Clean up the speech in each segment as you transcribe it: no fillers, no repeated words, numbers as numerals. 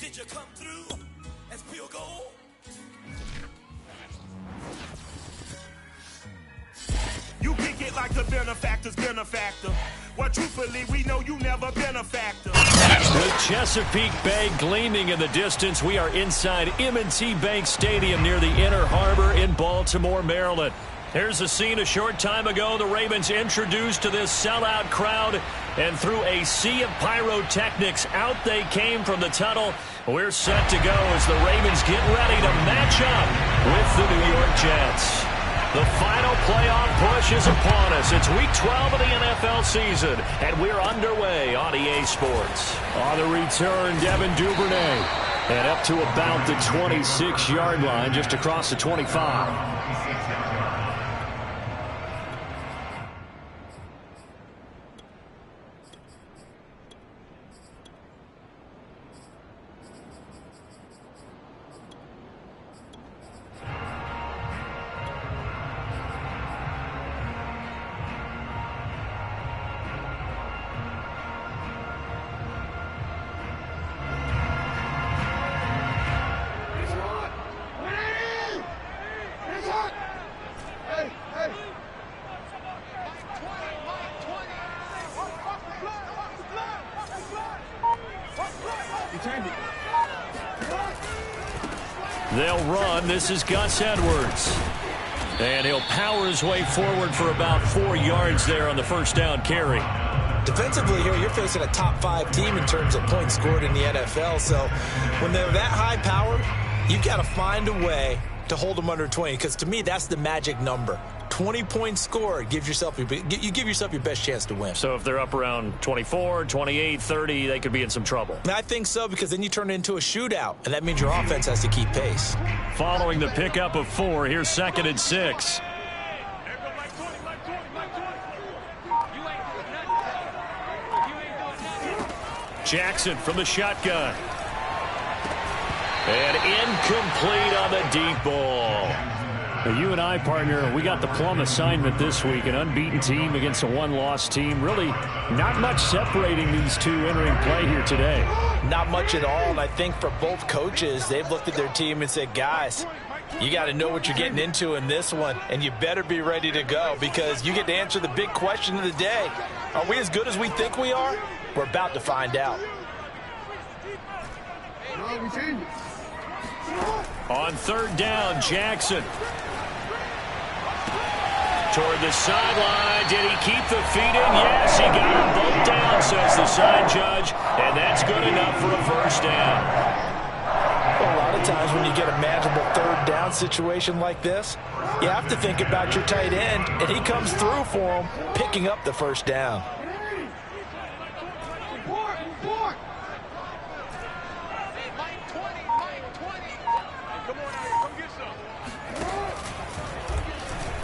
Did you come through as pure gold? You kick it like the benefactor's benefactor. Well, truthfully, we know you never been a factor. With Chesapeake Bay gleaming in the distance, we are inside M&T Bank Stadium near the Inner Harbor in Baltimore, Maryland. Here's a scene a short time ago. The Ravens introduced to this sellout crowd, and through a sea of pyrotechnics, out they came from the tunnel. We're set to go as the Ravens get ready to match up with the New York Jets. The final playoff push is upon us. It's Week 12 of the NFL season, and we're underway on EA Sports. On the return, Devin Duvernay. And up to about the 26-yard line, just across the 25. They'll run. This is Gus Edwards. And he'll power his way forward for about 4 yards there on the first down carry. Defensively here, you're facing a top-5 team in terms of points scored in the NFL. So when they're that high powered, you've got to find a way to hold them under 20. Because to me, that's the magic number. 20 points scored, you give yourself your best chance to win. So if they're up around 24, 28, 30, they could be in some trouble. I think so, because then you turn it into a shootout, and that means your offense has to keep pace. Following the pickup of 4, here's 2nd and 6. Jackson from the shotgun. And incomplete on the deep ball. You and I, partner, we got the plum assignment this week. An unbeaten team against a one-loss team. Really not much separating these two entering play here today. Not much at all, and I think for both coaches, they've looked at their team and said, guys, you got to know what you're getting into in this one, and you better be ready to go because you get to answer the big question of the day. Are we as good as we think we are? We're about to find out. On 3rd down, Jackson. Toward the sideline. Did he keep the feet in? Yes, he got them both down, says the side judge. And that's good enough for a first down. Well, a lot of times when you get a manageable 3rd down situation like this, you have to think about your tight end, and he comes through for him, picking up the first down.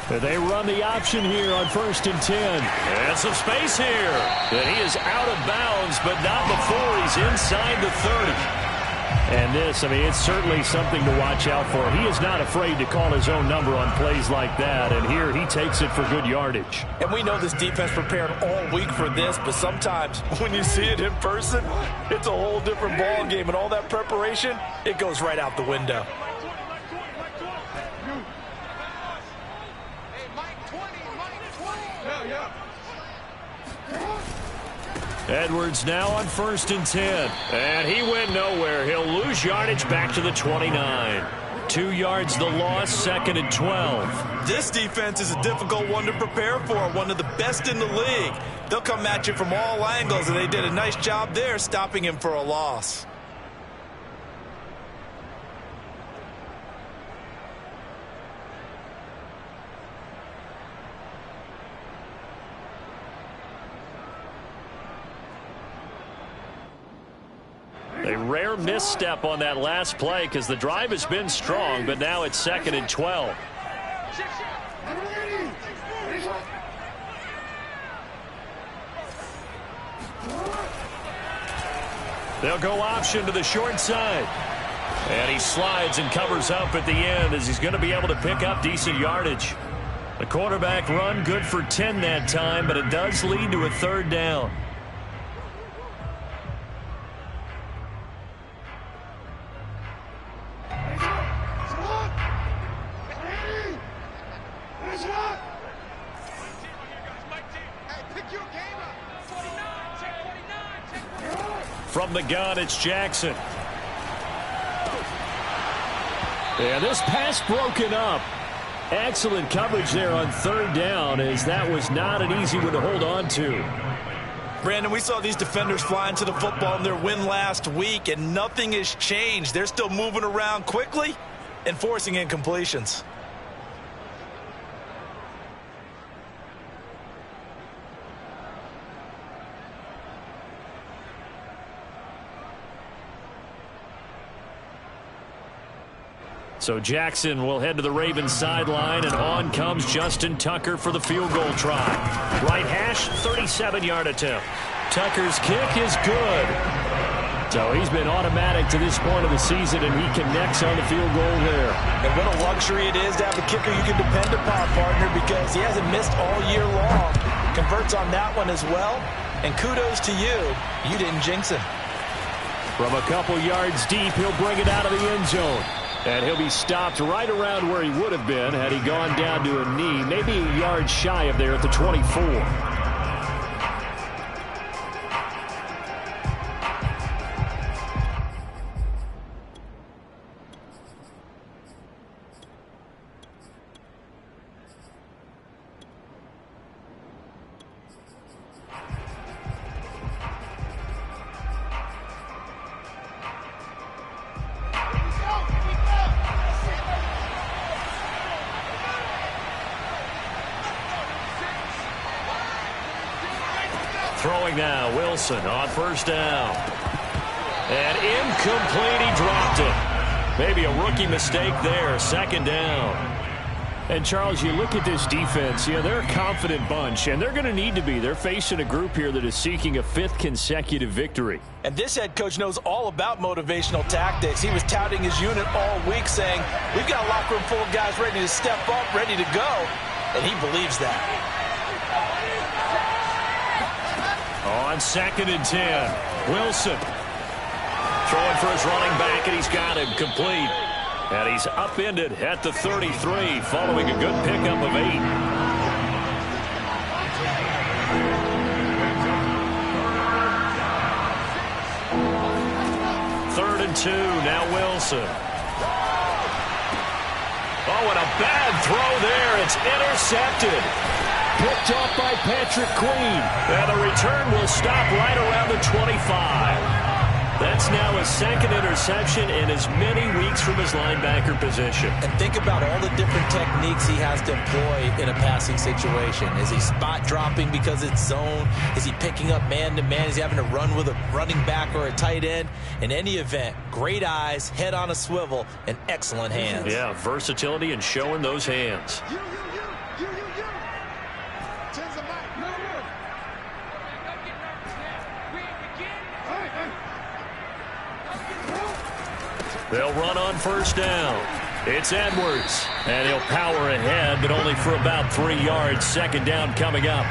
They run the option here on 1st and 10. And some space here. And he is out of bounds, but not before he's inside the 30. And this, I mean, it's certainly something to watch out for. He is not afraid to call his own number on plays like that. And here he takes it for good yardage. And we know this defense prepared all week for this, but sometimes when you see it in person, it's a whole different ball game. And all that preparation, it goes right out the window. Edwards now on 1st and 10. And he went nowhere. He'll lose yardage back to the 29. 2 yards the loss, 2nd and 12. This defense is a difficult one to prepare for, one of the best in the league. They'll come at you from all angles, and they did a nice job there stopping him for a loss. A rare misstep on that last play because the drive has been strong, but now it's 2nd and 12. They'll go option to the short side. And he slides and covers up at the end as he's going to be able to pick up decent yardage. The quarterback run good for 10 that time, but it does lead to a 3rd down. From the gun, it's Jackson. And this pass broken up. Excellent coverage there on third down, as that was not an easy one to hold on to. Brandon, we saw these defenders flying to the football in their win last week, and nothing has changed. They're still moving around quickly and forcing incompletions. So Jackson will head to the Ravens sideline, and on comes Justin Tucker for the field goal try. Right hash, 37-yard attempt. Tucker's kick is good. So he's been automatic to this point of the season, and he connects on the field goal there. And what a luxury it is to have a kicker you can depend upon, partner, because he hasn't missed all year long. Converts on that one as well, and kudos to you. You didn't jinx him. From a couple yards deep, he'll bring it out of the end zone. And he'll be stopped right around where he would have been had he gone down to a knee, maybe a yard shy of there at the 24. Throwing now, Wilson on first down. And incomplete, he dropped it. Maybe a rookie mistake there, second down. And, Charles, you look at this defense, they're a confident bunch, and they're going to need to be. They're facing a group here that is seeking a fifth consecutive victory. And this head coach knows all about motivational tactics. He was touting his unit all week, saying, we've got a locker room full of guys ready to step up, ready to go, and he believes that. On 2nd and 10, Wilson throwing for his running back, and he's got him complete. And he's upended at the 33 following a good pickup of 8. Third and 2, now Wilson. Oh, and a bad throw there. It's intercepted. Picked off by Patrick Queen. And the return will stop right around the 25. That's now his second interception in as many weeks from his linebacker position. And think about all the different techniques he has to employ in a passing situation. Is he spot dropping because it's zone? Is he picking up man-to-man? Is he having to run with a running back or a tight end? In any event, great eyes, head on a swivel, and excellent hands. Yeah, versatility and showing those hands. They'll run on first down. It's Edwards, and he'll power ahead, but only for about 3 yards. Second down coming up.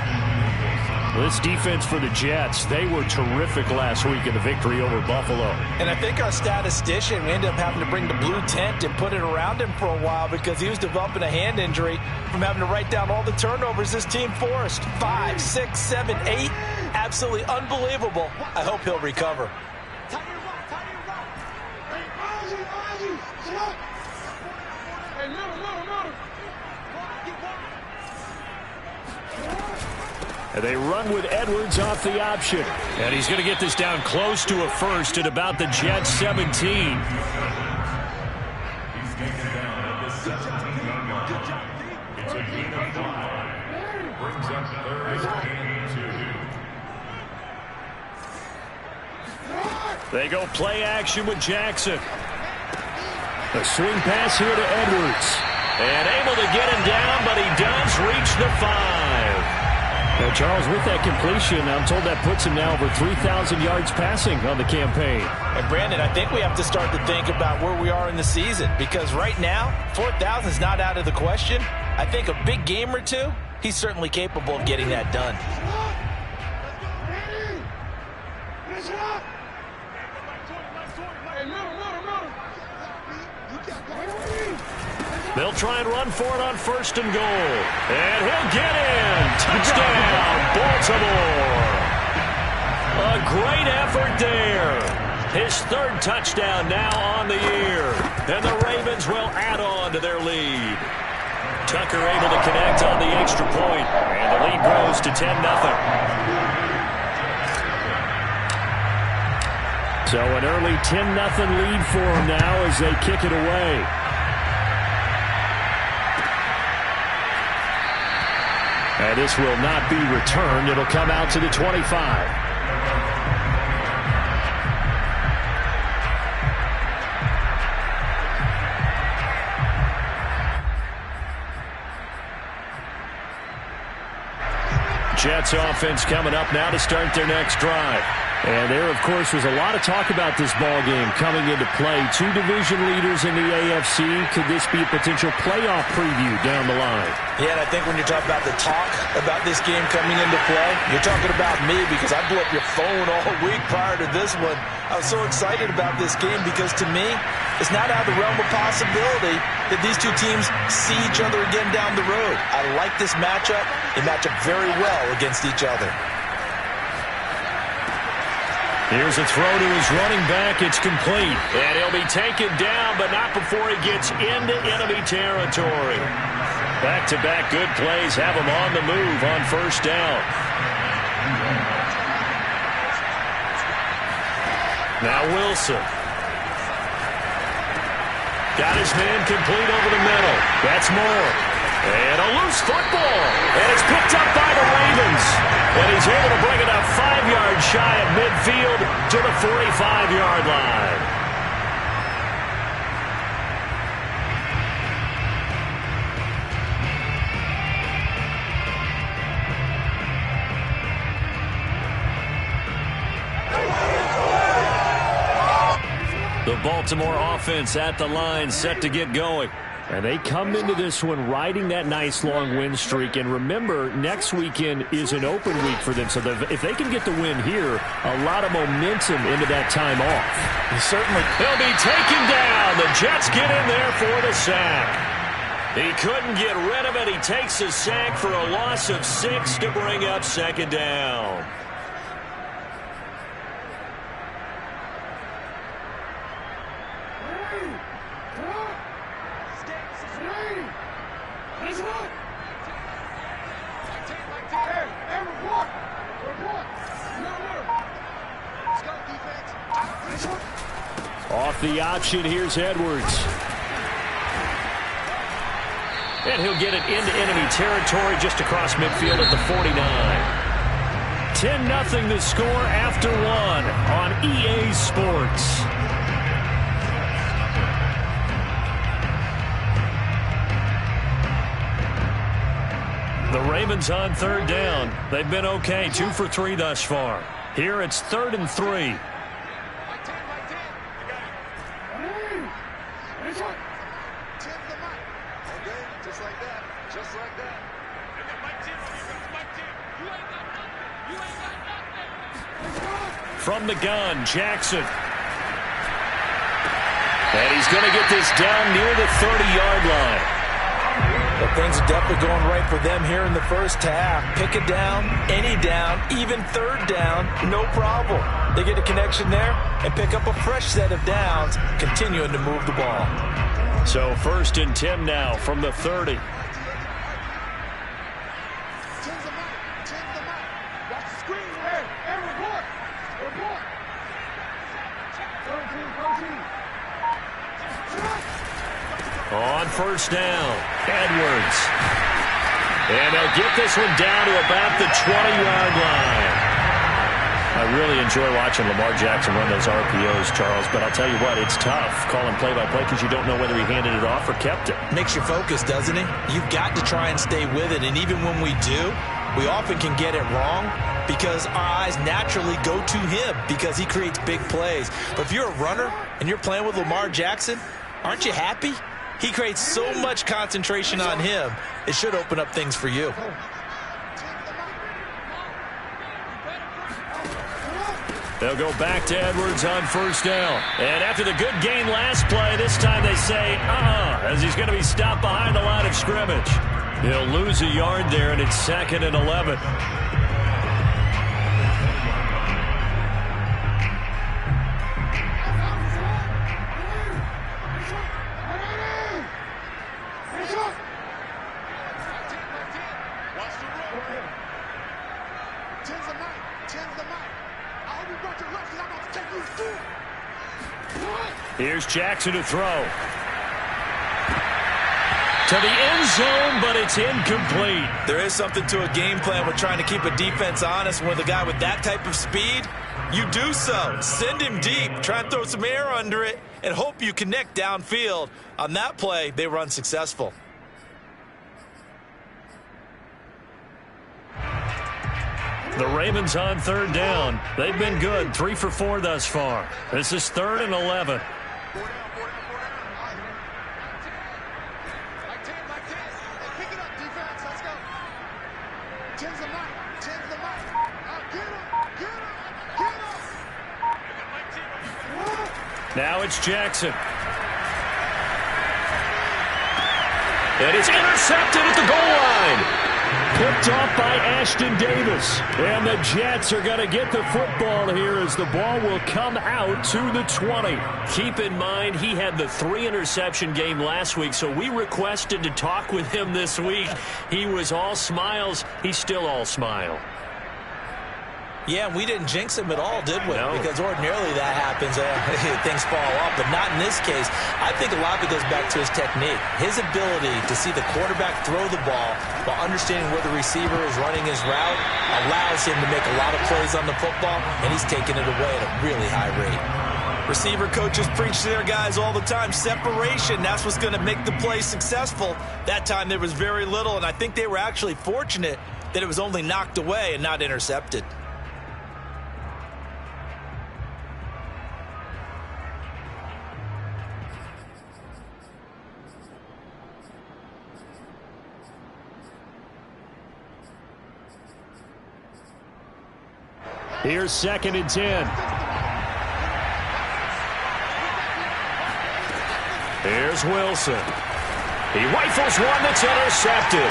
This defense for the Jets, they were terrific last week in the victory over Buffalo. And I think our statistician, we ended up having to bring the blue tent and put it around him for a while because he was developing a hand injury from having to write down all the turnovers this team forced. 5, 6, 7, 8. Absolutely unbelievable. I hope he'll recover. And they run with Edwards off the option. And he's going to get this down close to a first at about the Jets 17. He's taken down at the 17-yard line. It's a gain of 5. Brings up third and 2. They go play action with Jackson. A swing pass here to Edwards. And able to get him down, but he does reach the 5. Now, Charles, with that completion, I'm told that puts him now over 3,000 yards passing on the campaign. And, Brandon, I think we have to start to think about where we are in the season because right now, 4,000 is not out of the question. I think a big game or two, he's certainly capable of getting that done. They'll try and run for it on first and goal. And he'll get in. Touchdown, Baltimore. A great effort there. His third touchdown now on the year. And the Ravens will add on to their lead. Tucker able to connect on the extra point. And the lead grows to 10-0. So an early 10-0 lead for them now as they kick it away. And this will not be returned. It'll come out to the 25. Jets offense coming up now to start their next drive. And there, of course, was a lot of talk about this ball game coming into play. Two division leaders in the AFC. Could this be a potential playoff preview down the line? Yeah, and I think when you're talking about the talk about this game coming into play, you're talking about me because I blew up your phone all week prior to this one. I was so excited about this game because, to me, it's not out of the realm of possibility that these two teams see each other again down the road. I like this matchup. They match up very well against each other. Here's a throw to his running back. It's complete. And he'll be taken down, but not before he gets into enemy territory. Back-to-back good plays have him on the move on first down. Now Wilson. Got his man complete over the middle. That's Moore. And a loose football. And it's picked up by the Ravens. And he's able to bring it up 5 yards shy of midfield to the 45-yard line. The Baltimore offense at the line set to get going. And they come into this one riding that nice long win streak. And remember, next weekend is an open week for them. So if they can get the win here, a lot of momentum into that time off. He'll be taken down. The Jets get in there for the sack. He couldn't get rid of it. He takes a sack for a loss of 6 to bring up second down. Off the option, here's Edwards. And he'll get it into enemy territory just across midfield at the 49. 10-0 the score after one on EA Sports. The Ravens on third down. They've been okay, 2 for 3 thus far. Here it's 3rd and 3. From the gun, Jackson. And he's going to get this down near the 30-yard line. But things are definitely going right for them here in the first half. Pick a down, any down, even third down, no problem. They get a connection there and pick up a fresh set of downs, continuing to move the ball. So 1st and 10 now from the 30. On first down, Edwards. And they'll get this one down to about the 20-yard line. I really enjoy watching Lamar Jackson run those RPOs, Charles, but I'll tell you what, it's tough calling play-by-play because you don't know whether he handed it off or kept it. Makes you focus, doesn't it? You've got to try and stay with it, and even when we do, we often can get it wrong because our eyes naturally go to him because he creates big plays. But if you're a runner and you're playing with Lamar Jackson, aren't you happy? He creates so much concentration on him, it should open up things for you. They'll go back to Edwards on first down. And after the good gain last play, this time they say, as he's going to be stopped behind the line of scrimmage. He'll lose a yard there, and it's 2nd and 11. Here's Jackson to throw. To the end zone, but it's incomplete. There is something to a game plan with trying to keep a defense honest. With a guy with that type of speed, you do so. Send him deep. Try and throw some air under it and hope you connect downfield. On that play, they were unsuccessful. The Ravens on third down. They've been good. 3 for 4 thus far. This is 3rd and 11. Now it's Jackson. And it's intercepted at the goal line. Picked off by Ashton Davis. And the Jets are going to get the football here as the ball will come out to the 20. Keep in mind, he had the 3-interception game last week, so we requested to talk with him this week. He was all smiles. He's still all smile. Yeah, we didn't jinx him at all, did we? No. Because ordinarily that happens. Things fall off, but not in this case. I think a lot of it goes back to his technique. His ability to see the quarterback throw the ball while understanding where the receiver is running his route allows him to make a lot of plays on the football, and he's taking it away at a really high rate. Receiver coaches preach to their guys all the time. Separation, that's what's going to make the play successful. That time there was very little, and I think they were actually fortunate that it was only knocked away and not intercepted. Here's 2nd and 10. Here's Wilson. He rifles one that's intercepted.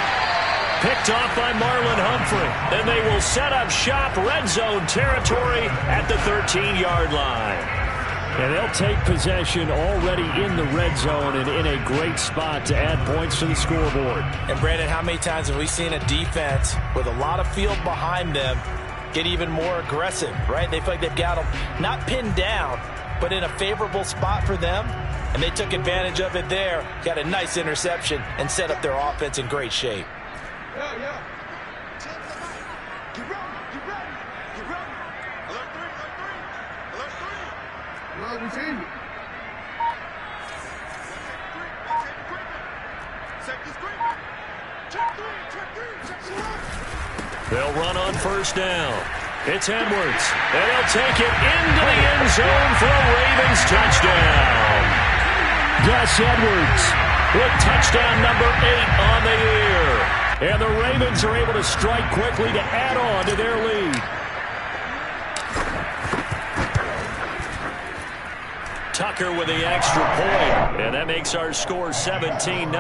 Picked off by Marlon Humphrey. And they will set up shop, red zone territory at the 13-yard line. And they'll take possession already in the red zone and in a great spot to add points to the scoreboard. And Brandon, how many times have we seen a defense with a lot of field behind them get even more aggressive, right? They feel like they've got them not pinned down, but in a favorable spot for them, and they took advantage of it there, got a nice interception, and set up their offense in great shape. Yeah. Get ready. Alert 3. Well, we see you. They'll run on first down. It's Edwards. And he'll take it into the end zone for a Ravens touchdown. Gus Edwards with touchdown number 8 on the year. And the Ravens are able to strike quickly to add on to their lead. Tucker with the extra point. And that makes our score 17-0.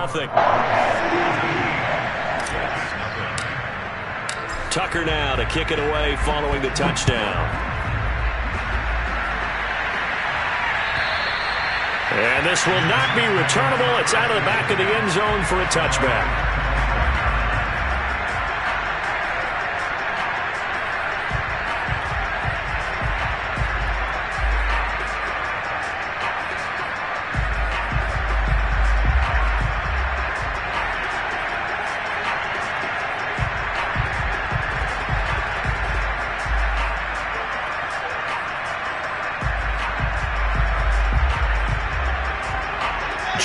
Tucker now to kick it away following the touchdown. And this will not be returnable. It's out of the back of the end zone for a touchback.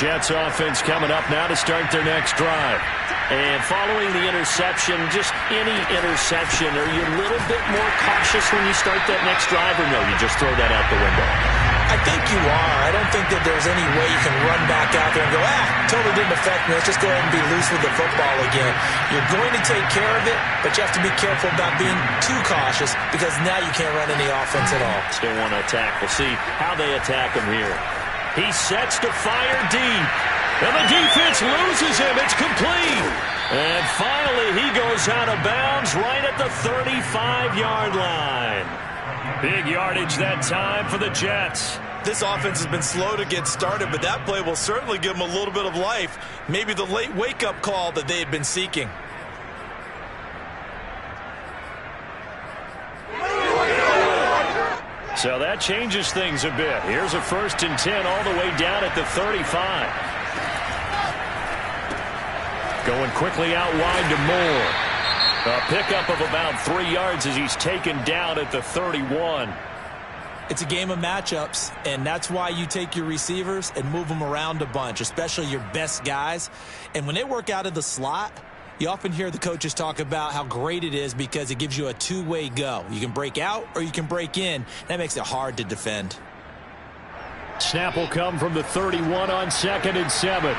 Jets offense coming up now to start their next drive. And following the interception, just any interception, are you a little bit more cautious when you start that next drive, or no, you just throw that out the window? I think you are. I don't think that there's any way you can run back out there and go, totally didn't affect me. Let's just go ahead and be loose with the football again. You're going to take care of it, but you have to be careful about being too cautious because now you can't run any offense at all. Still want to attack. We'll see how they attack him here. He sets to fire deep. And the defense loses him. It's complete. And finally, he goes out of bounds right at the 35-yard line. Big yardage that time for the Jets. This offense has been slow to get started, but that play will certainly give them a little bit of life. Maybe the late wake-up call that they had been seeking. So that changes things a bit. Here's a 1st and 10 all the way down at the 35. Going quickly out wide to Moore. A pickup of about 3 yards as he's taken down at the 31. It's a game of matchups, and that's why you take your receivers and move them around a bunch, especially your best guys. And when they work out of the slot, you often hear the coaches talk about how great it is because it gives you a two-way go. You can break out or you can break in. That makes it hard to defend. Snap will come from the 31 on 2nd and 7.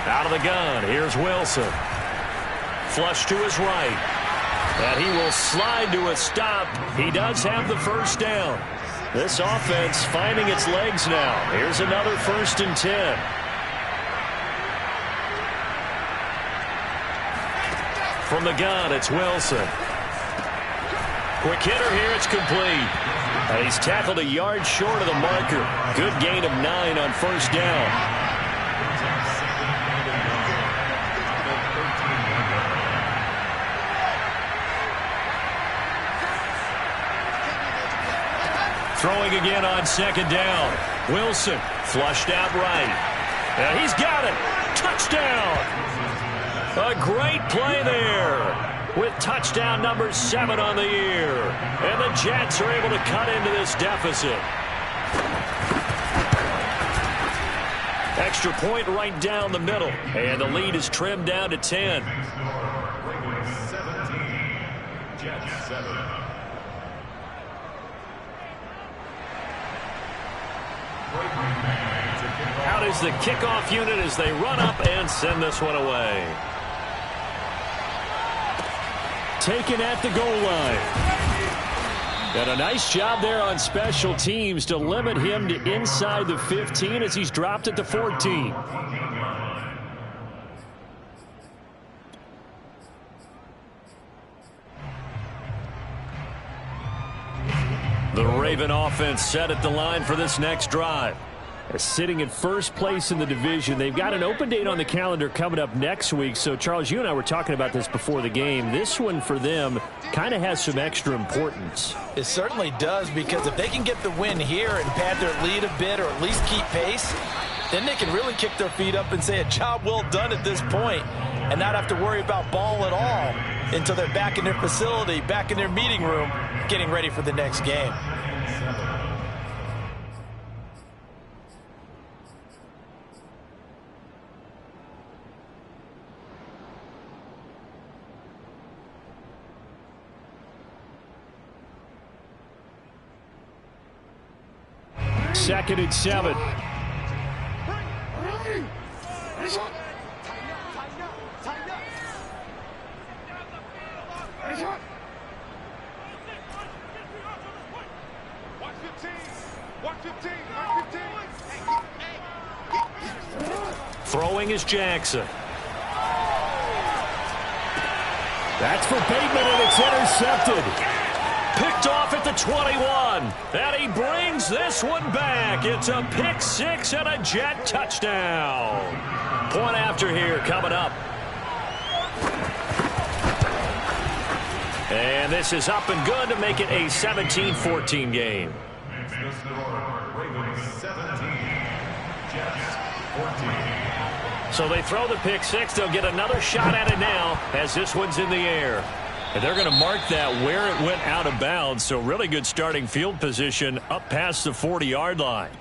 Out of the gun, here's Wilson. Flush to his right. And he will slide to a stop. He does have the 1st down. This offense finding its legs now. Here's another 1st and 10. From the gun, it's Wilson. Quick hitter here, it's complete. And he's tackled a yard short of the marker. Good gain of 9 on 1st down. Throwing again on 2nd down. Wilson flushed out right. And he's got it. Touchdown. A great play there with touchdown number 7 on the year. And the Jets are able to cut into this deficit. Extra point right down the middle. And the lead is trimmed down to 10. Jets 7. Out is the kickoff unit as they run up and send this one away. Taken at the goal line. And a nice job there on special teams to limit him to inside the 15 as he's dropped at the 14. The Raven offense set at the line for this next drive. They're sitting in 1st place in the division. They've got an open date on the calendar coming up next week. So, Charles, you and I were talking about this before the game. This one for them kind of has some extra importance. It certainly does, because if they can get the win here and pad their lead a bit or at least keep pace, then they can really kick their feet up and say a job well done at this point and not have to worry about ball at all until they're back in their facility, back in their meeting room, getting ready for the next game. Second and 7. Throwing is Jackson. That's for Bateman, and it's intercepted. Picked off at the 21. And he brings this one back. It's a pick 6 and a Jet touchdown. Point after here coming up. And this is up and good to make it a 17-14 game. So they throw the pick 6. They'll get another shot at it now as this one's in the air. And they're going to mark that where it went out of bounds. So really good starting field position up past the 40-yard line.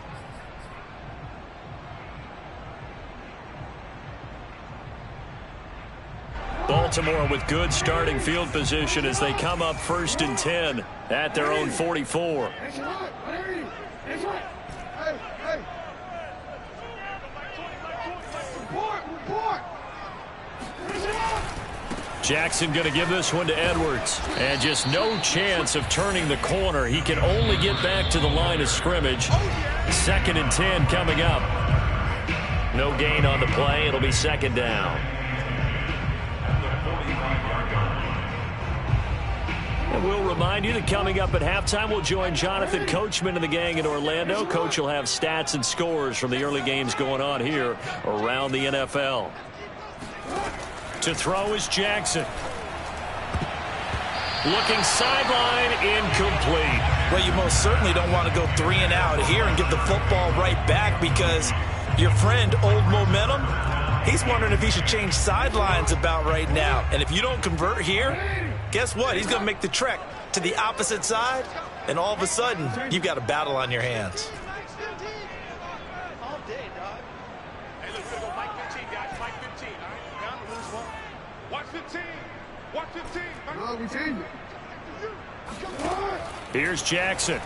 Baltimore with good starting field position as they come up 1st and 10 at their own 44. Jackson going to give this one to Edwards. And just no chance of turning the corner. He can only get back to the line of scrimmage. 2nd and 10 coming up. No gain on the play. It'll be 2nd down. And we'll remind you that coming up at halftime, we'll join Jonathan Coachman and the gang in Orlando. Coach will have stats and scores from the early games going on here around the NFL. To throw is Jackson. Looking sideline, incomplete. Well, you most certainly don't want to go 3 and out here and give the football right back, because your friend, Old Momentum, he's wondering if he should change sidelines about right now. And if you don't convert here, guess what? He's going to make the trek to the opposite side, and all of a sudden, you've got a battle on your hands. Here's Jackson.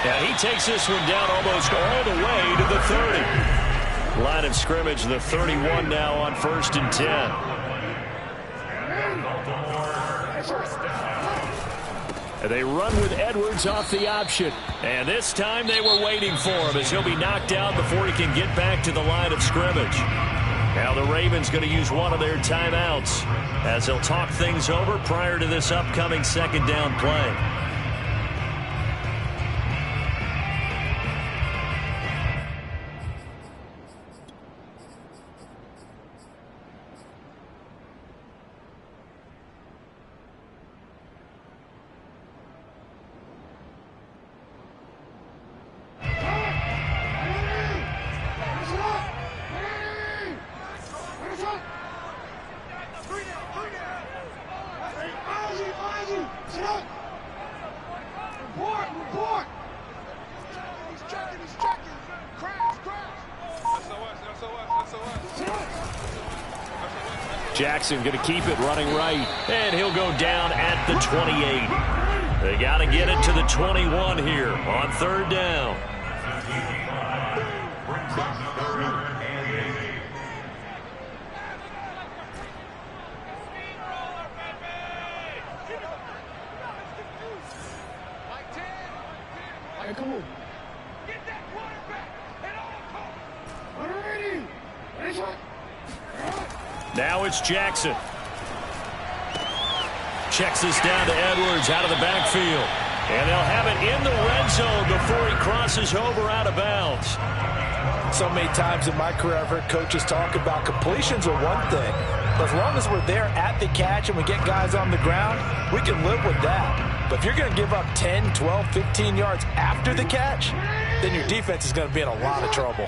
And he takes this one down almost all the way to the 30. Line of scrimmage, the 31 now on 1st and 10. And they run with Edwards off the option. And this time they were waiting for him, as he'll be knocked out before he can get back to the line of scrimmage. Now the Ravens going to use one of their timeouts as they'll talk things over prior to this upcoming 2nd down play. Jackson going to keep it running right, and he'll go down at the 28. They got to get it to the 21 here on 3rd down. Come on. Get that quarterback at all costs. Now it's Jackson. Checks this down to Edwards out of the backfield. And they'll have it in the red zone before he crosses over out of bounds. So many times in my career I've heard coaches talk about completions are one thing. But as long as we're there at the catch and we get guys on the ground, we can live with that. But if you're going to give up 10, 12, 15 yards after the catch, then your defense is going to be in a lot of trouble.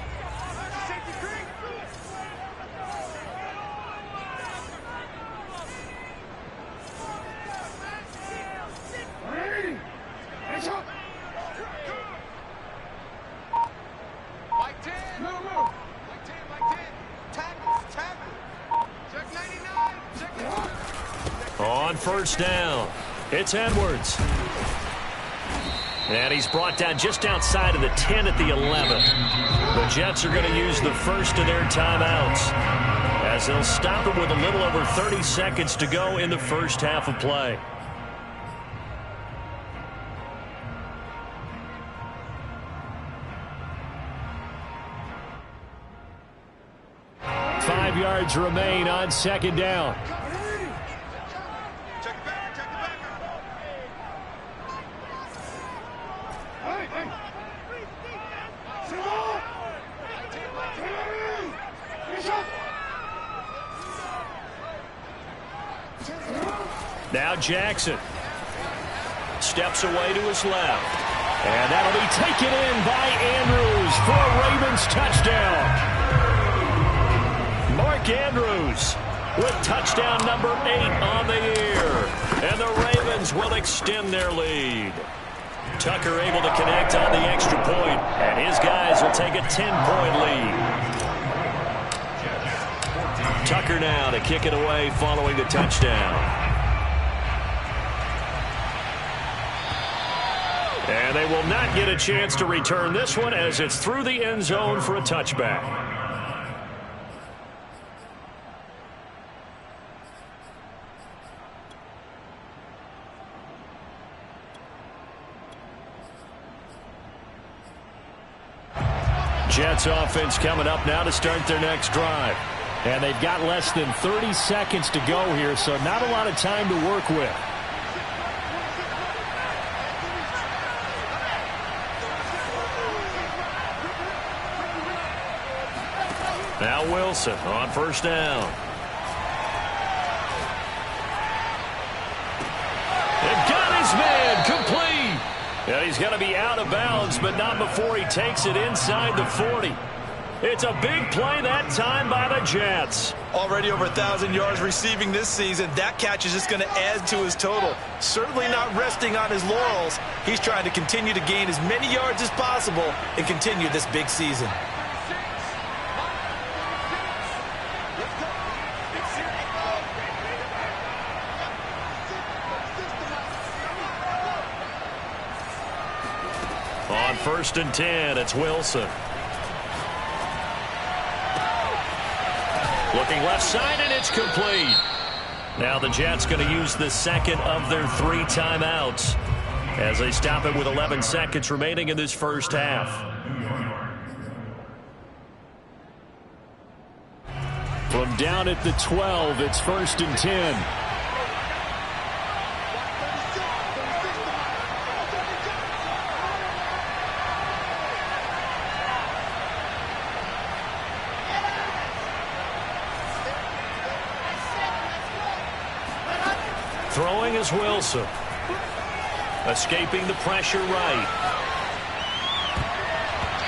On 1st down, it's Edwards. And he's brought down just outside of the 10 at the 11. The Jets are going to use the first of their timeouts, as they'll stop him with a little over 30 seconds to go in the first half of play. Five yards remain on 2nd down. Now Jackson steps away to his left. And that'll be taken in by Andrews for a Ravens touchdown. Mark Andrews with touchdown number 8 on the year. And the Ravens will extend their lead. Tucker able to connect on the extra point, and his guys will take a 10-point lead. Tucker now to kick it away following the touchdown. And they will not get a chance to return this one, as it's through the end zone for a touchback. Jets offense coming up now to start their next drive. And they've got less than 30 seconds to go here, so not a lot of time to work with. Now Wilson on 1st down. And he's going to be out of bounds, but not before he takes it inside the 40. It's a big play that time by the Jets. Already over 1,000 yards receiving this season. That catch is just going to add to his total. Certainly not resting on his laurels. He's trying to continue to gain as many yards as possible and continue this big season. On 1st and 10, it's Wilson. Looking left side, and it's complete. Now the Jets going to use the second of their 3 timeouts as they stop it with 11 seconds remaining in this first half. From down at the 12, it's 1st and 10. Throwing is Wilson. Escaping the pressure right.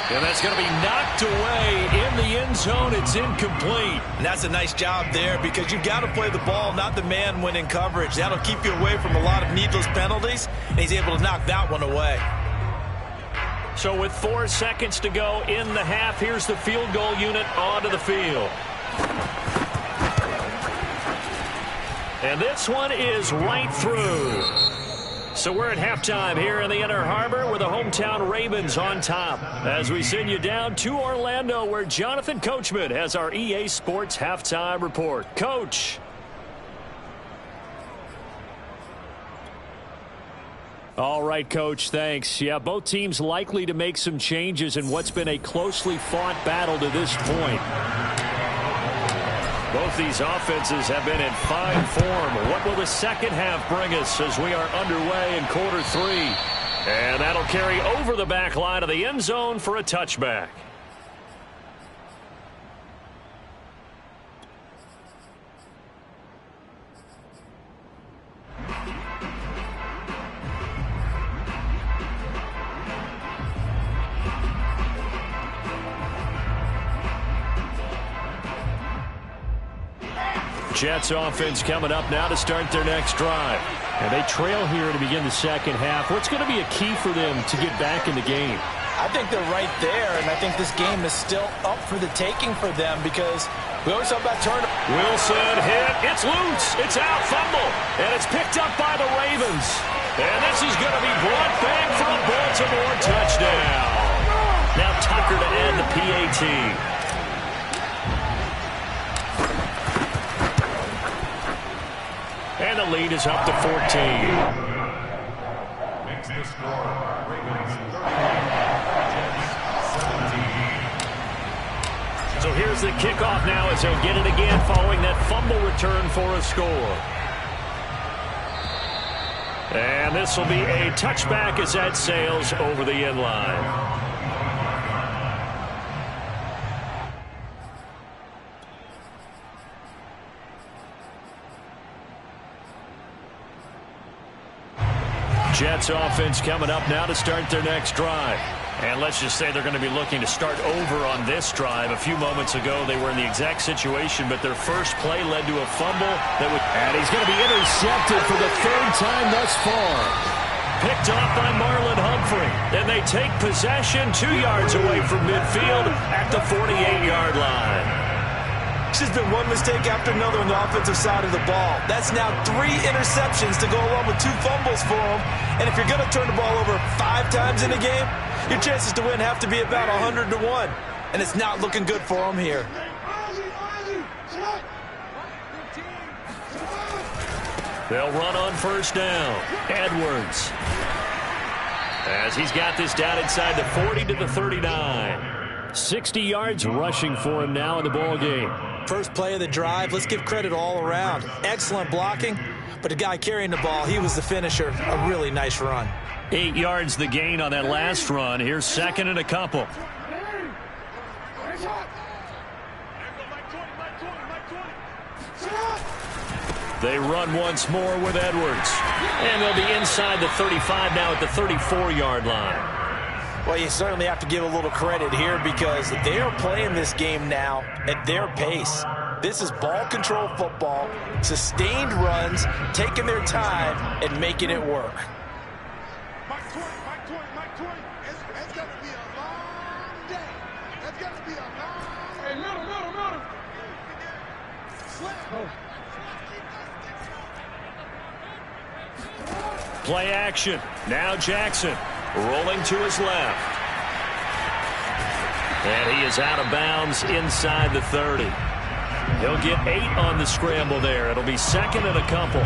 And that's going to be knocked away in the end zone. It's incomplete. And that's a nice job there because you've got to play the ball, not the man when in coverage. That'll keep you away from a lot of needless penalties, and he's able to knock that one away. So with 4 seconds to go in the half, here's the field goal unit onto the field. And this one is right through. So we're at halftime here in the Inner Harbor with the hometown Ravens on top. As we send you down to Orlando where Jonathan Coachman has our EA Sports halftime report. Coach. All right, Coach, thanks. Yeah, both teams likely to make some changes in what's been a closely fought battle to this point. Both these offenses have been in fine form. What will the second half bring us as we are underway in quarter 3? And that'll carry over the back line of the end zone for a touchback. Jets offense coming up now to start their next drive. And they trail here to begin the second half. What's going to be a key for them to get back in the game? I think they're right there, and I think this game is still up for the taking for them because we always talk about turnover. Wilson hit. It's loose. It's out. Fumble. And it's picked up by the Ravens. And this is going to be brought back for a Baltimore touchdown. Now Tucker to add the PAT. And the lead is up to 14. Makes the score. Ravens 30, Jets 17. So here's the kickoff now as they'll get it again following that fumble return for a score. And this will be a touchback as that sails over the end line. Jets offense coming up now to start their next drive. And let's just say they're going to be looking to start over on this drive. A few moments ago, they were in the exact situation, but their first play led to a fumble. And he's going to be intercepted for the 3rd time thus far. Picked off by Marlon Humphrey. And they take possession 2 yards away from midfield at the 48-yard line. This has been one mistake after another on the offensive side of the ball. That's now 3 interceptions to go along with 2 fumbles for them. And if you're going to turn the ball over 5 times in a game, your chances to win have to be about 100 to 1. And it's not looking good for them here. They'll run on first down. Edwards. As he's got this down inside the 40 to the 39. 60 yards rushing for him now in the ball game. First play of the drive, let's give credit all around. Excellent blocking, but the guy carrying the ball, he was the finisher. A really nice run. 8 yards the gain on that last run. Here's second and a couple. They run once more with Edwards. And they'll be inside the 35 now at the 34-yard line. Well, you certainly have to give a little credit here because they are playing this game now at their pace. This is ball control football, sustained runs, taking their time and making it work. Mike 20. It's going to be a long day. It's going to be a long day. Hey, middle. Slam. Play action. Now Jackson rolling to his left. And he is out of bounds inside the 30. He'll get 8 on the scramble there. It'll be second and a couple.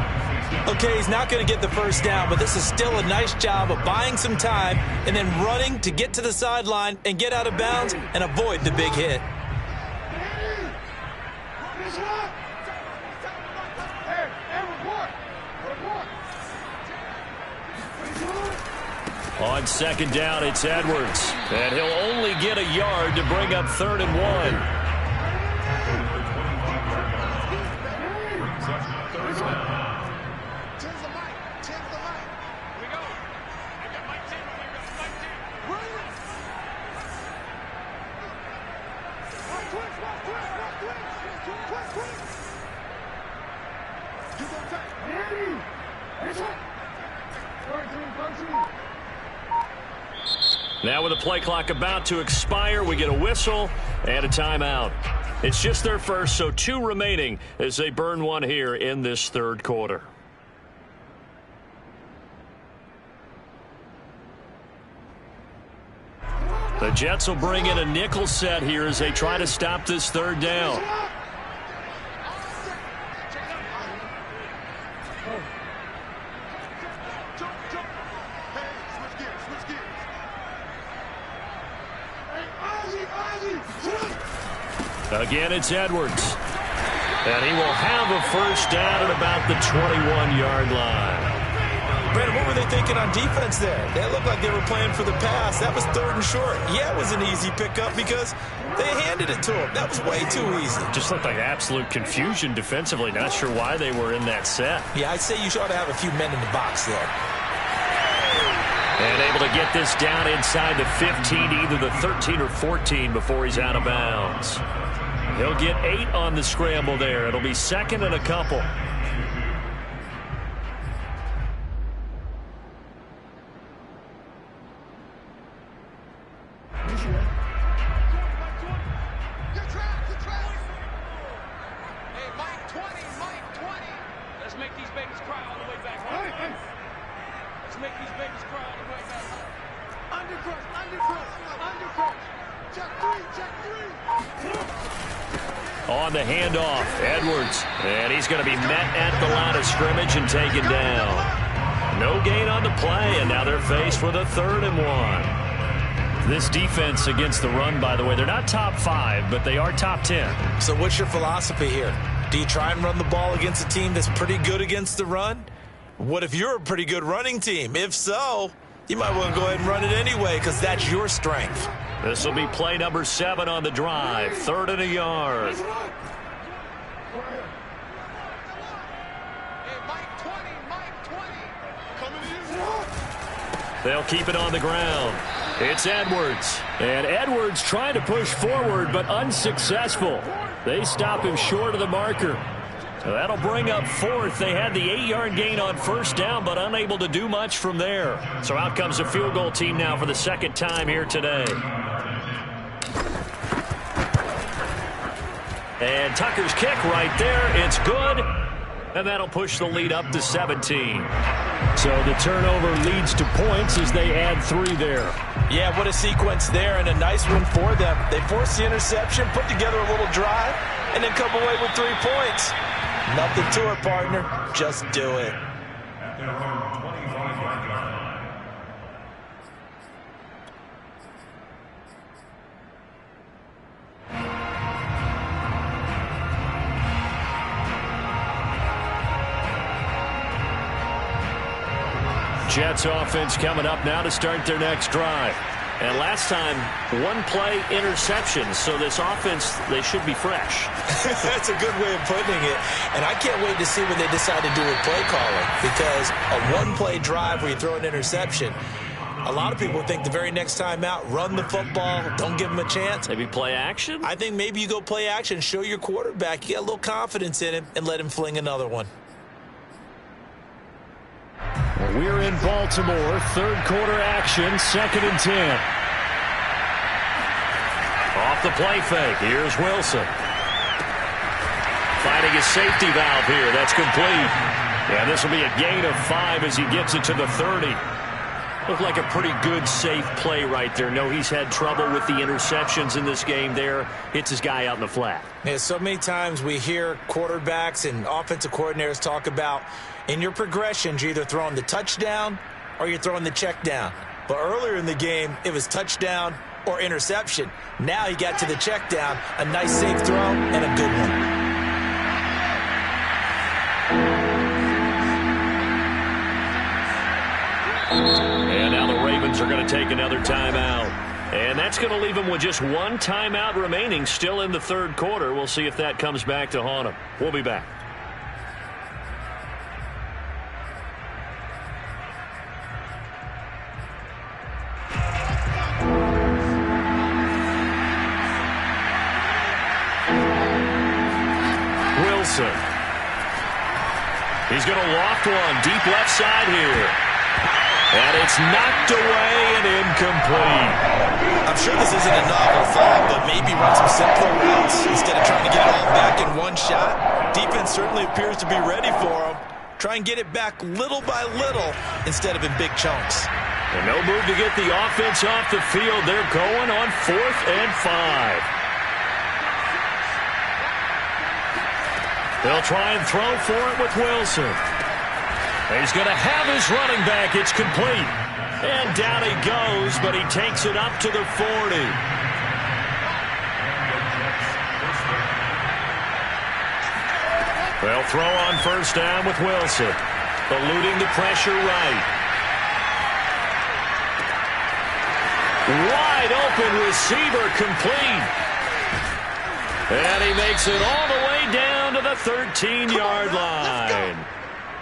Okay, he's not going to get the first down, but this is still a nice job of buying some time and then running to get to the sideline and get out of bounds and avoid the big hit. On second down, it's Edwards. And he'll only get a yard to bring up 3rd and 1. Now with the play clock about to expire, we get a whistle and a timeout. It's just their first, so 2 remaining as they burn one here in this 3rd quarter. The Jets will bring in a nickel set here as they try to stop this 3rd down. Again, it's Edwards. And he will have a first down at about the 21-yard line. Brandon, what were they thinking on defense there? They looked like they were playing for the pass. That was 3rd and short. Yeah, it was an easy pickup because they handed it to him. That was way too easy. Just looked like absolute confusion defensively. Not sure why they were in that set. Yeah, I'd say you ought to have a few men in the box there. And able to get this down inside the 15, either the 13 or 14 before he's out of bounds. He'll get 8 on the scramble there. It'll be second and a couple. On the handoff, Edwards. And he's going to be met at the line of scrimmage and taken down. No gain on the play, and now they're faced with a 3rd and 1. This defense against the run, by the way, they're not top 5, but they are top 10. So what's your philosophy here? Do you try and run the ball against a team that's pretty good against the run? What if you're a pretty good running team? If so, you might want to go ahead and run it anyway because that's your strength. This will be play number 7 on the drive. 3rd and a yard. They'll keep it on the ground. It's Edwards. And Edwards trying to push forward, but unsuccessful. They stop him short of the marker. So that'll bring up 4th. They had the 8-yard gain on first down, but unable to do much from there. So out comes the field goal team now for the 2nd time here today. And Tucker's kick right there. It's good. And that'll push the lead up to 17. So the turnover leads to points as they add 3 there. Yeah, what a sequence there and a nice one for them. They force the interception, put together a little drive, and then come away with 3 points. Nothing to it, partner. Just do it. At their own 25-yard line. Jets offense coming up now to start their next drive. And last time, one-play interception. So this offense, they should be fresh. That's a good way of putting it. And I can't wait to see what they decide to do with play calling, because a one-play drive where you throw an interception, a lot of people think the very next time out, run the football, don't give them a chance. Maybe play action? I think maybe you go play action, show your quarterback, you get a little confidence in him, and let him fling another one. We're in Baltimore, third quarter action, 2nd and 10. Off the play fake, here's Wilson. Finding his safety valve here, that's complete. And this will be a gain of 5 as he gets it to the 30. Looked like a pretty good, safe play right there. No, he's had trouble with the interceptions in this game there. Hits his guy out in the flat. Yeah, so many times we hear quarterbacks and offensive coordinators talk about in your progressions, you're either throwing the touchdown or you're throwing the check down. But earlier in the game, it was touchdown or interception. Now he got to the check down, a nice safe throw and a good one. And now the Ravens are going to take another timeout. And that's going to leave them with just one timeout remaining still in the third quarter. We'll see if that comes back to haunt them. We'll be back. Wilson. He's going to loft one deep left side here. And it's knocked away and incomplete. I'm sure this isn't a novel thought, but maybe run some simpler routes instead of trying to get it all back in one shot. Defense certainly appears to be ready for him. Try and get it back little by little instead of in big chunks. And no move to get the offense off the field. They're going on 4th and 5. They'll try and throw for it with Wilson. He's going to have his running back. It's complete. And down he goes, but he takes it up to the 40. They'll throw on first down with Wilson. Eluding the pressure right. Wide open receiver complete. And he makes it all the way down to the 13-yard line.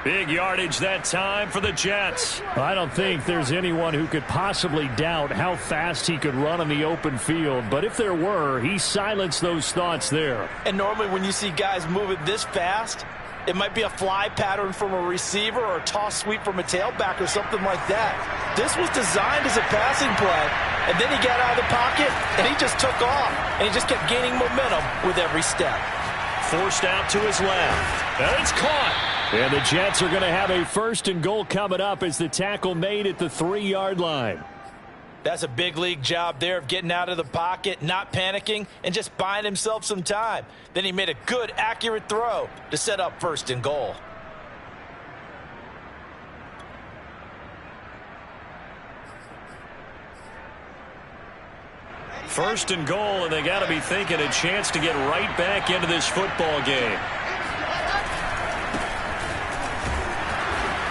Big yardage that time for the Jets. I don't think there's anyone who could possibly doubt how fast he could run on the open field. But if there were, he silenced those thoughts there. And normally when you see guys moving this fast, it might be a fly pattern from a receiver or a toss sweep from a tailback or something like that. This was designed as a passing play, and then he got out of the pocket, and he just took off, and he just kept gaining momentum with every step. Forced out to his left, and it's caught. And the Jets are going to have a 1st and goal coming up as the tackle made at the 3-yard line. That's a big league job there of getting out of the pocket, not panicking, and just buying himself some time. Then he made a good, accurate throw to set up 1st and goal. First and goal, and they got to be thinking a chance to get right back into this football game.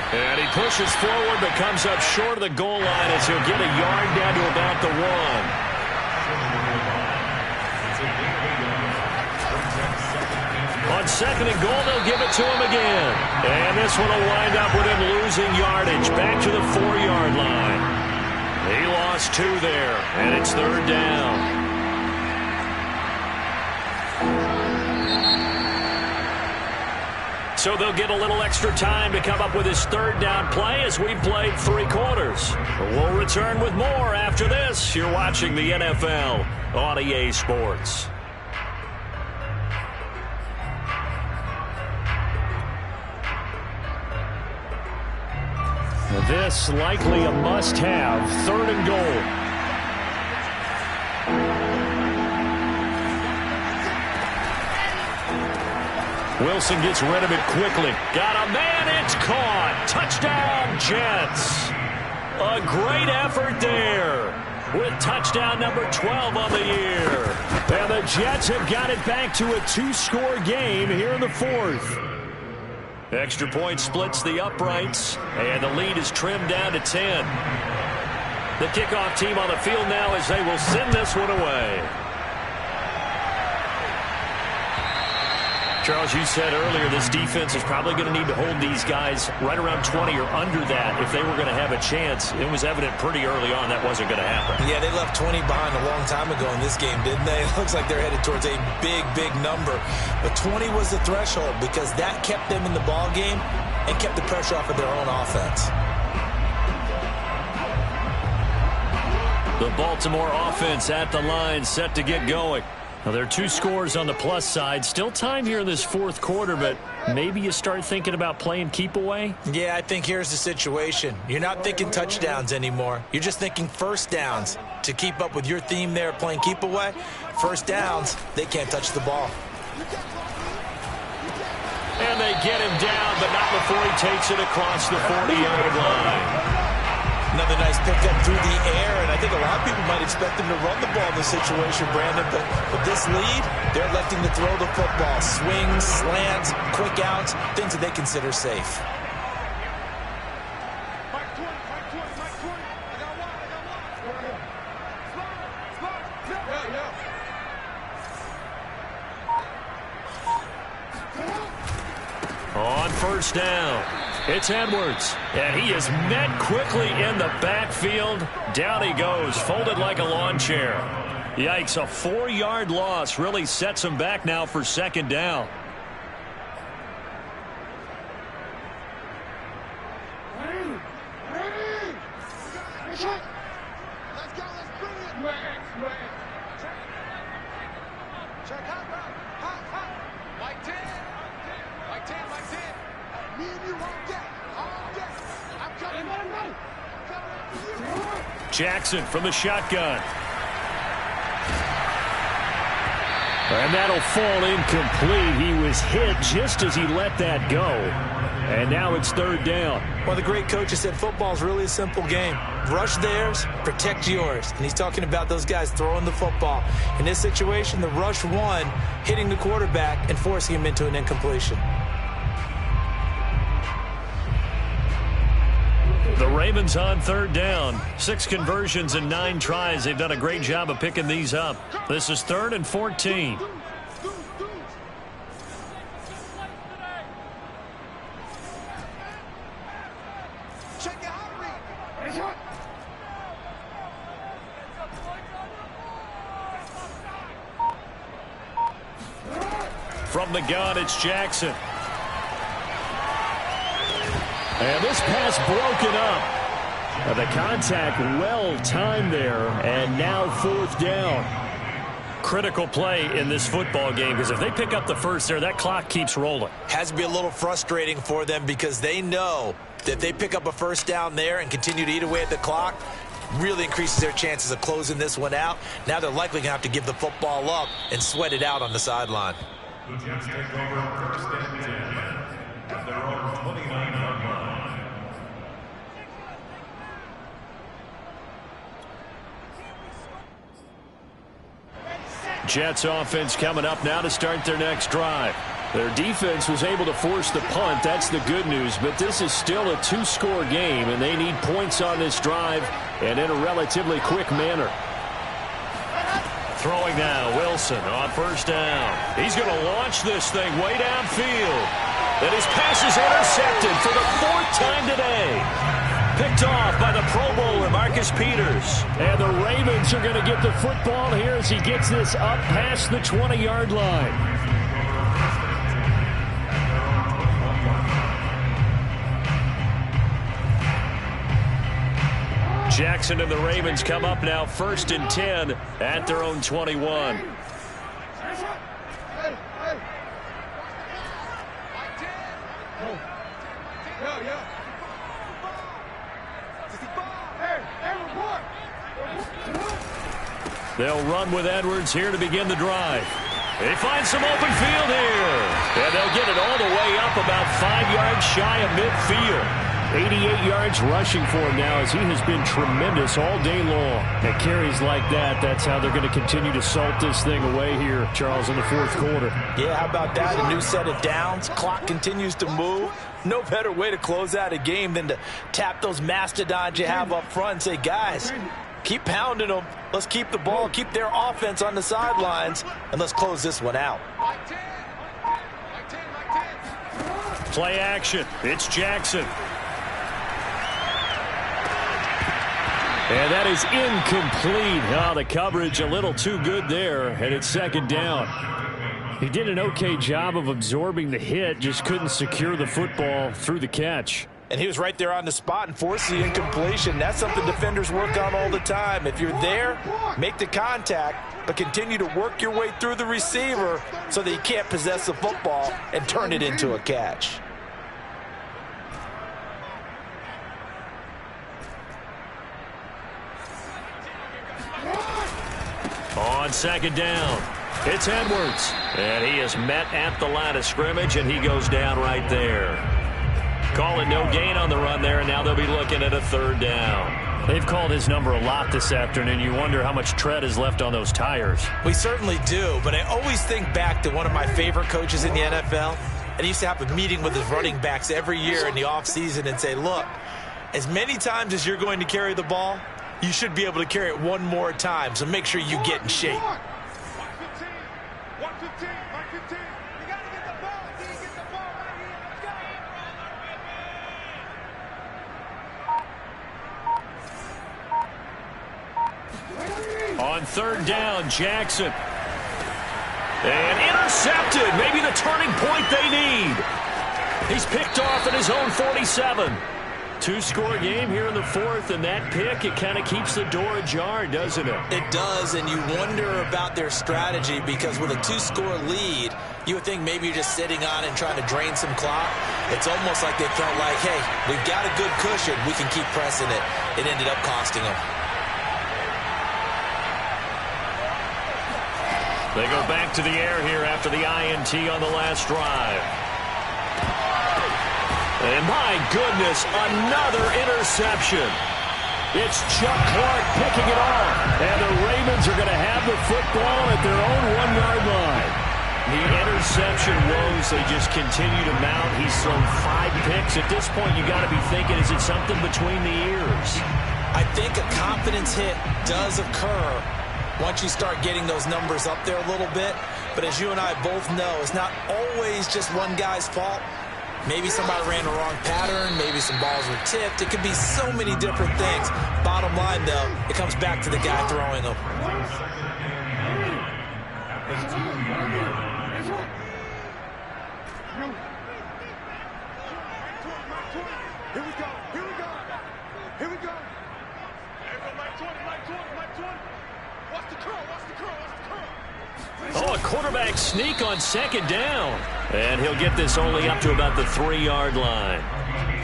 And he pushes forward but comes up short of the goal line as he'll get a yard down to about the 1. On 2nd and goal, they'll give it to him again. And this one will wind up with him losing yardage back to the 4-yard line. He lost 2 there, and it's 3rd down. So they'll get a little extra time to come up with his 3rd down play as we've played 3 quarters. We'll return with more after this. You're watching the NFL on EA Sports. This likely a must-have 3rd and goal. Wilson gets rid of it quickly. Got a man, it's caught. Touchdown, Jets. A great effort there with touchdown number 12 on the year. And the Jets have got it back to a 2-score game here in the 4th. Extra point splits the uprights, and the lead is trimmed down to 10. The kickoff team on the field now as they will send this one away. Charles, you said earlier this defense is probably going to need to hold these guys right around 20 or under that if they were going to have a chance. It was evident pretty early on that wasn't going to happen. Yeah, they left 20 behind a long time ago in this game, didn't they? It looks like they're headed towards a big, big number. But 20 was the threshold because that kept them in the ball game and kept the pressure off of their own offense. The Baltimore offense at the line, set to get going. Now, there are 2 scores on the plus side. Still time here in this fourth quarter, but maybe you start thinking about playing keep away? Yeah, I think here's the situation. You're not thinking touchdowns anymore. You're just thinking first downs. To keep up with your theme there, playing keep away, first downs, they can't touch the ball. And they get him down, but not before he takes it across the 40-yard line. Another nice pickup through the air, and I think a lot of people might expect them to run the ball in this situation, Brandon, but with this lead, they're electing to throw the football. Swings, slants, quick outs, things that they consider safe. On first down, it's Edwards, and he is met quickly in the backfield. Down he goes, folded like a lawn chair. Yikes, a 4-yard loss really sets him back now for second down. Jackson from the shotgun. And that'll fall incomplete. He was hit just as he let that go. And now it's third down. Well, the great coach has said football is really a simple game. Rush theirs, protect yours. And he's talking about those guys throwing the football. In this situation, the rush one, hitting the quarterback and forcing him into an incompletion. The Ravens on third down. 6 conversions and 9 tries. They've done a great job of picking these up. This is 3rd and 14. From the gun, it's Jackson. And this pass broken up. The contact well timed there, and now fourth down. Critical play in this football game because if they pick up the first there, that clock keeps rolling. Has to be a little frustrating for them because they know that if they pick up a first down there and continue to eat away at the clock, really increases their chances of closing this one out. Now they're likely going to have to give the football up and sweat it out on the sideline. The Jets take over first and 10 at their own 29-yard line. Jets offense coming up now to start their next drive. Their defense was able to force the punt. That's the good news. But this is still a 2-score game, and they need points on this drive and in a relatively quick manner. Throwing now, Wilson on first down. He's going to launch this thing way downfield. And his pass is intercepted for the 4th time today. Picked off by the Pro Bowler, Marcus Peters. And the Ravens are going to get the football here as he gets this up past the 20-yard line. Jackson and the Ravens come up now 1st and 10 at their own 21. They'll run with Edwards here to begin the drive. They find some open field here. And they'll get it all the way up about 5 yards shy of midfield. 88 yards rushing for him now as he has been tremendous all day long. At carries like that, that's how they're going to continue to salt this thing away here, Charles, in the fourth quarter. Yeah, how about that? A new set of downs. Clock continues to move. No better way to close out a game than to tap those mastodons you have up front and say, guys, keep pounding them. Let's keep the ball, keep their offense on the sidelines, and let's close this one out. Play action. It's Jackson. And that is incomplete. Oh, the coverage a little too good there, and it's second down. He did an okay job of absorbing the hit, just couldn't secure the football through the catch. And he was right there on the spot and forced the incompletion. That's something defenders work on all the time. If you're there, make the contact, but continue to work your way through the receiver so that he can't possess the football and turn it into a catch. On second down, it's Edwards. And he is met at the line of scrimmage, and he goes down right there. Calling no gain on the run there, and now they'll be looking at a third down. They've called his number a lot this afternoon. You wonder how much tread is left on those tires. We certainly do, but I always think back to one of my favorite coaches in the NFL. And he used to have a meeting with his running backs every year in the offseason and say, look, as many times as you're going to carry the ball, you should be able to carry it one more time, so make sure you get in shape. 115, 115, 115. You got to get the ball. You get the ball right here. Let's go. On third down, Jackson. And intercepted. Maybe the turning point they need. He's picked off at his own 47. Two-score game here in the fourth, and that pick, it kind of keeps the door ajar, doesn't it? It does, and you wonder about their strategy because with a two-score lead, you would think maybe you're just sitting on it and trying to drain some clock. It's almost like they felt like, hey, we've got a good cushion. We can keep pressing it. It ended up costing them. They go back to the air here after the INT on the last drive. And my goodness, another interception. It's Chuck Clark picking it off. And the Ravens are going to have the football at their own 1-yard line. The interception woes, they just continue to mount. He's thrown 5 picks. At this point, you got to be thinking, is it something between the ears? I think a confidence hit does occur once you start getting those numbers up there a little bit. But as you and I both know, it's not always just one guy's fault. Maybe somebody ran the wrong pattern. Maybe some balls were tipped. It could be so many different things. Bottom line, though, it comes back to the guy throwing them. Here we go. Here we go. Here we go. Here we go. Mike 20, Mike 20, Mike 20. What's the curl? What's the curl? What's the curl? Oh, a quarterback sneak on second down. And he'll get this only up to about the 3-yard line.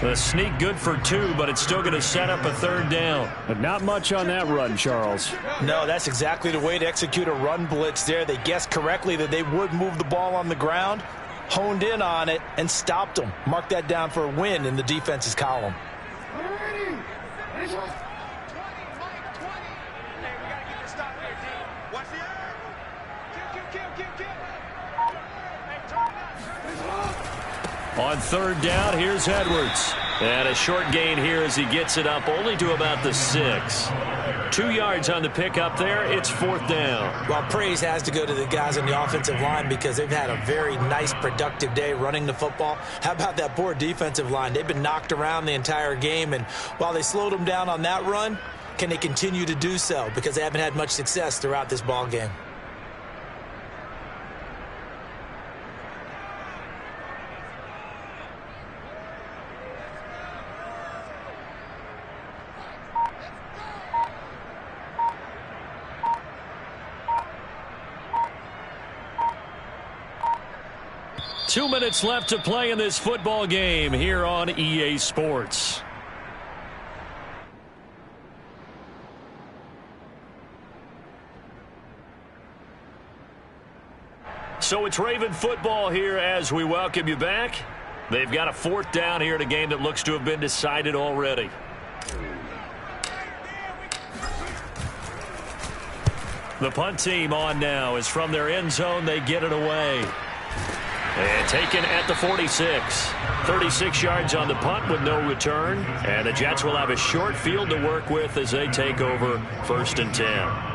The sneak good for 2, but it's still going to set up a third down. But not much on that run, Charles. No, that's exactly the way to execute a run blitz there. They guessed correctly that they would move the ball on the ground, honed in on it, and stopped them. Mark that down for a win in the defense's column. On third down, here's Edwards. And a short gain here as he gets it up only to about the 6. 2 yards on the pickup there. It's fourth down. Well, praise has to go to the guys on the offensive line because they've had a very nice, productive day running the football. How about that poor defensive line? They've been knocked around the entire game, and while they slowed them down on that run, can they continue to do so? Because they haven't had much success throughout this ball game. Two minutes left to play in this football game here on EA Sports. So it's Raven football here as we welcome you back. They've got a 4th down here in a game that looks to have been decided already. The punt team on now is from their end zone. They get it away. And taken at the 46. 36 yards on the punt with no return. And the Jets will have a short field to work with as they take over 1st and 10.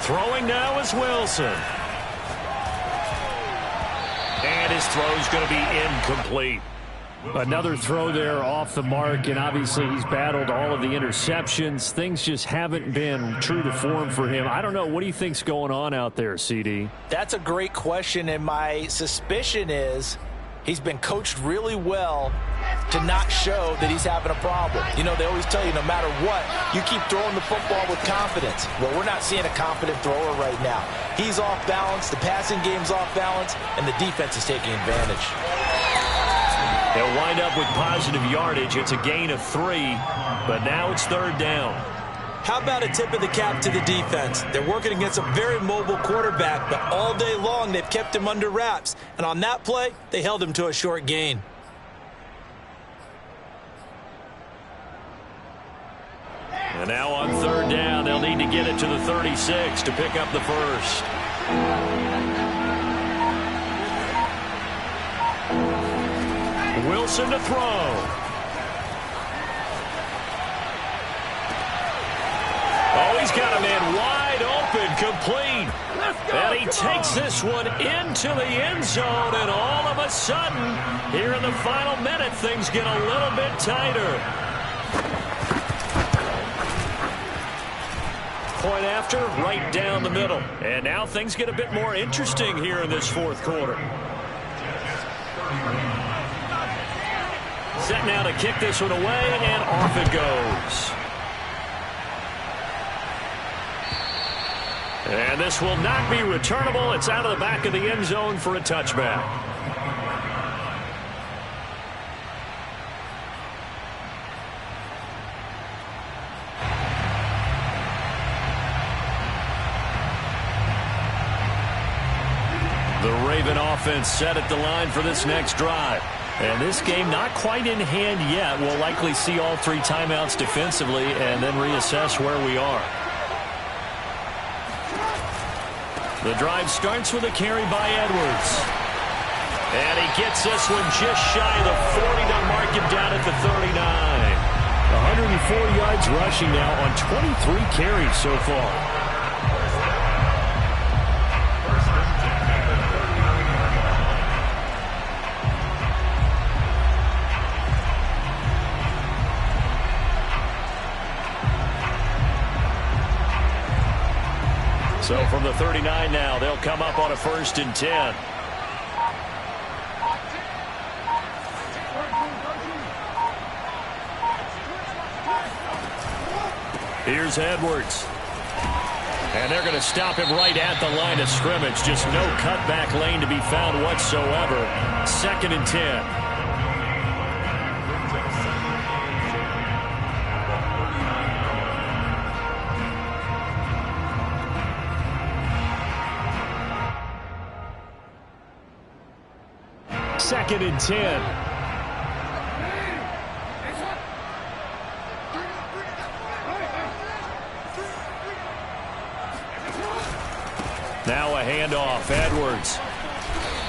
Throwing now is Wilson. And his throw's going to be incomplete. Another throw there off the mark, and obviously he's battled all of the interceptions. Things just haven't been true to form for him. I don't know. What do you think's going on out there, CD? That's a great question, and my suspicion is he's been coached really well to not show that he's having a problem. You know, they always tell you no matter what, you keep throwing the football with confidence. Well, we're not seeing a confident thrower right now. He's off balance, the passing game's off balance, and the defense is taking advantage. They'll wind up with positive yardage. It's a gain of 3, but now it's 3rd down. How about a tip of the cap to the defense? They're working against a very mobile quarterback, but all day long they've kept him under wraps. And on that play, they held him to a short gain. And now on 3rd down, they'll need to get it to the 36 to pick up the 1st. Wilson to throw. Oh, he's got a man wide open, complete. And he takes this one into the end zone, and all of a sudden, here in the final minute, things get a little bit tighter. Point after, right down the middle. And now things get a bit more interesting here in this 4th quarter. Set now to kick this one away, and off it goes. And this will not be returnable. It's out of the back of the end zone for a touchback. The Raven offense set at the line for this next drive. And this game not quite in hand yet. We'll likely see all 3 timeouts defensively and then reassess where we are. The drive starts with a carry by Edwards. And he gets this one just shy of the 40 to mark him down at the 39. 104 yards rushing now on 23 carries so far. So from the 39 now, they'll come up on a 1st and 10. Here's Edwards. And they're going to stop him right at the line of scrimmage. Just no cutback lane to be found whatsoever. 2nd and 10. Second and 10. Now a handoff, Edwards.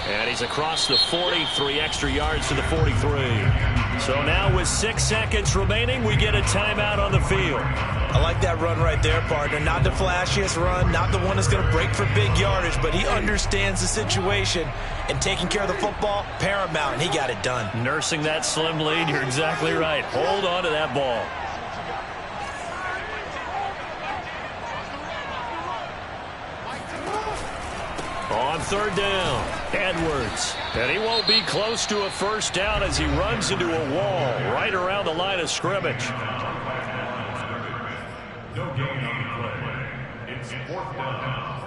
And he's across the 40, 3 extra yards to the 43. So now with 6 seconds remaining, we get a timeout on the field. I like that run right there, partner. Not the flashiest run, not the one that's going to break for big yardage, but he understands the situation, and taking care of the football, paramount, and he got it done. Nursing that slim lead, you're exactly right. Hold on to that ball. On 3rd down, Edwards. And he won't be close to a 1st down as he runs into a wall right around the line of scrimmage. No gain on the play. It's 4th down.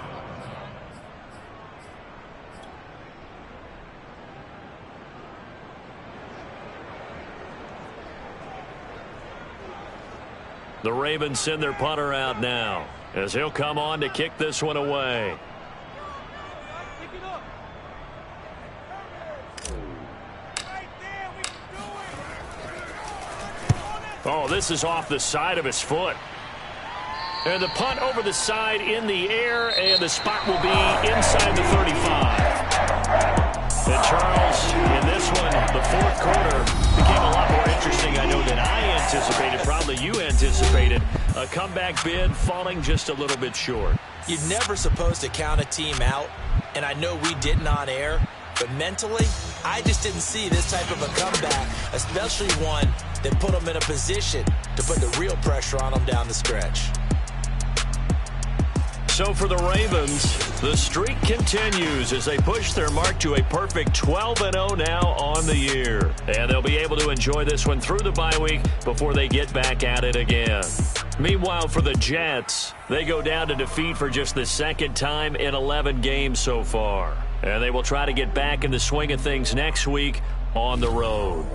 The Ravens send their punter out now as he'll come on to kick this one away. Oh, this is off the side of his foot. And the punt over the side in the air, and the spot will be inside the 35. And Charles, in this one, the fourth quarter became a lot more interesting, I know, than I anticipated. Probably you anticipated. A comeback bid falling just a little bit short. You're never supposed to count a team out, and I know we didn't on air, but mentally, I just didn't see this type of a comeback, especially one that put them in a position to put the real pressure on them down the stretch. So for the Ravens, the streak continues as they push their mark to a perfect 12-0 now on the year. And they'll be able to enjoy this one through the bye week before they get back at it again. Meanwhile, for the Jets, they go down to defeat for just the second time in 11 games so far. And they will try to get back in the swing of things next week on the road.